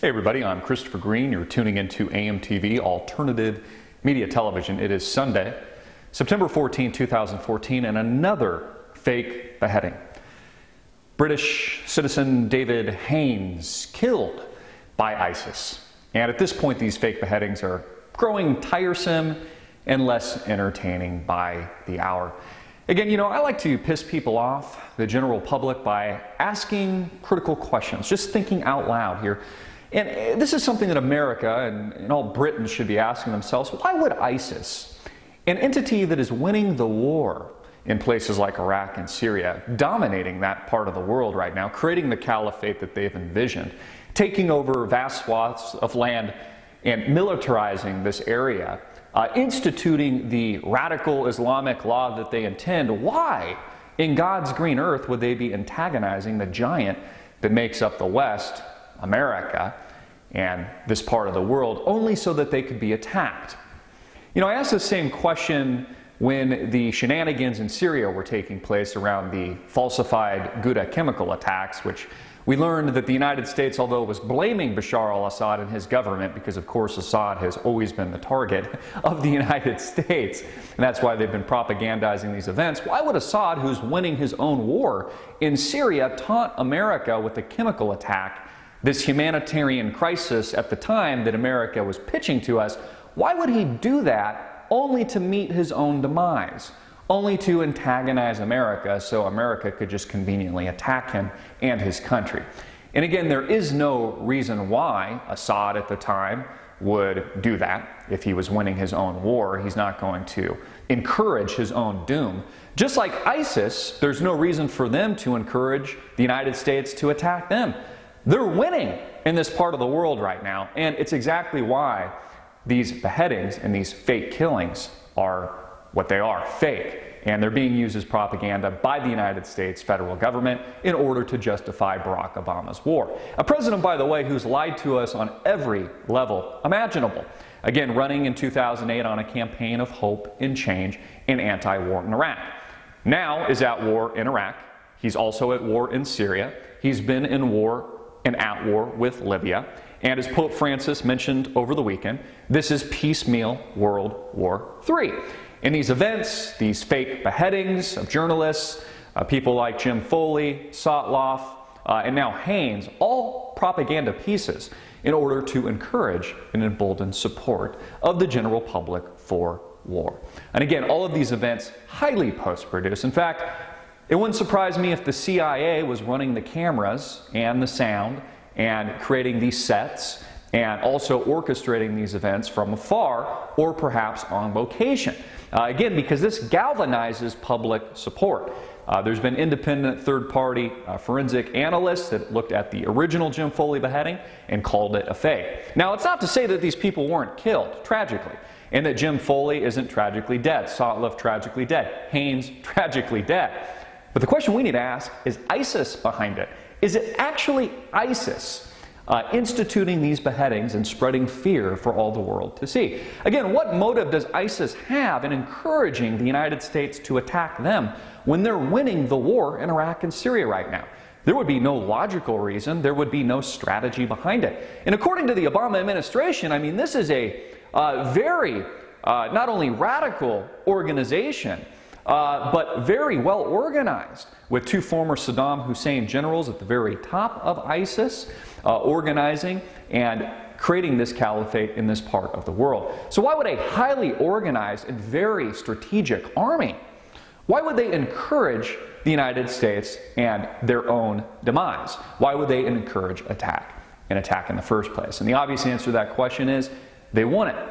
Hey everybody, I'm Christopher Greene. You're tuning into AMTV, Alternative Media Television. It is Sunday, September 14, 2014, and another fake beheading. British citizen David Haines killed by ISIS. And at this point, these fake beheadings are growing tiresome and less entertaining by the hour. Again, I like to piss people off, the general public, by asking critical questions, just thinking out loud here. And this is something that America and all Britons should be asking themselves. Why would ISIS, an entity that is winning the war in places like Iraq and Syria, dominating that part of the world right now, creating the caliphate that they've envisioned, taking over vast swaths of land and militarizing this area, instituting the radical Islamic law that they intend, why in God's green earth would they be antagonizing the giant that makes up the West, America, and this part of the world, only so that they could be attacked? I asked the same question when the shenanigans in Syria were taking place around the falsified Ghouta chemical attacks, which we learned that the United States, although it was blaming Bashar al-Assad and his government, because of course Assad has always been the target of the United States, and that's why they've been propagandizing these events. Why would Assad, who's winning his own war in Syria, taunt America with a chemical attack, this humanitarian crisis at the time that America was pitching to us? Why would he do that only to meet his own demise? Only to antagonize America so America could just conveniently attack him and his country. And again, there is no reason why Assad at the time would do that. If he was winning his own war, he's not going to encourage his own doom. Just like ISIS, there's no reason for them to encourage the United States to attack them. They're winning in this part of the world right now, and it's exactly why these beheadings and these fake killings are what they are, fake. And they're being used as propaganda by the United States federal government in order to justify Barack Obama's war. A president, by the way, who's lied to us on every level imaginable. Again, running in 2008 on a campaign of hope and change and anti-war in Iraq. Now is at war in Iraq. He's also at war in Syria. He's been in war and at war with Libya. And as Pope Francis mentioned over the weekend, this is piecemeal World War III. In these events, these fake beheadings of journalists, people like Jim Foley, Sotloff, and now Haines, all propaganda pieces in order to encourage and embolden support of the general public for war. And again, all of these events highly post-produced. In fact, it wouldn't surprise me if the CIA was running the cameras and the sound and creating these sets and also orchestrating these events from afar or perhaps on location. Again, because this galvanizes public support. There's been independent third-party forensic analysts that looked at the original Jim Foley beheading and called it a fake. Now, it's not to say that these people weren't killed, tragically, and that Jim Foley isn't tragically dead, Sotloff tragically dead, Haines tragically dead. But the question we need to ask, is ISIS behind it? Is it actually ISIS instituting these beheadings and spreading fear for all the world to see? Again, what motive does ISIS have in encouraging the United States to attack them when they're winning the war in Iraq and Syria right now? There would be no logical reason. There would be no strategy behind it. And according to the Obama administration, this is a very, not only radical organization, but very well organized, with two former Saddam Hussein generals at the very top of ISIS, organizing and creating this caliphate in this part of the world. So why would a highly organized and very strategic army, why would they encourage the United States and their own demise? Why would they encourage an attack in the first place? And the obvious answer to that question is they want it,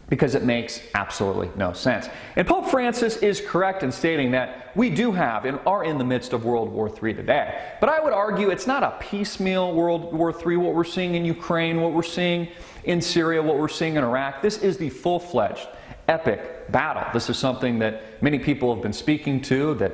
because it makes absolutely no sense. And Pope Francis is correct in stating that we do have and are in the midst of World War III today. But I would argue it's not a piecemeal World War III, what we're seeing in Ukraine, what we're seeing in Syria, what we're seeing in Iraq. This is the full-fledged, epic battle. This is something that many people have been speaking to, that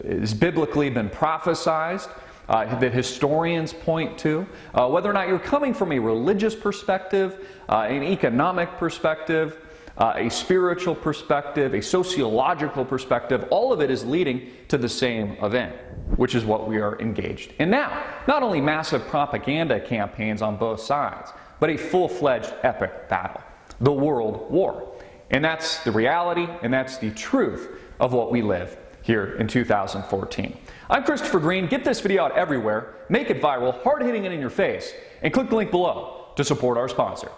is biblically been prophesized, that historians point to. Whether or not you're coming from a religious perspective, an economic perspective, a spiritual perspective, a sociological perspective. All of it is leading to the same event, which is what we are engaged in now. Not only massive propaganda campaigns on both sides, but a full-fledged epic battle, the World War. And that's the reality, and that's the truth of what we live here in 2014. I'm Chris Greene. Get this video out everywhere, make it viral, hard-hitting it in your face, and click the link below to support our sponsor.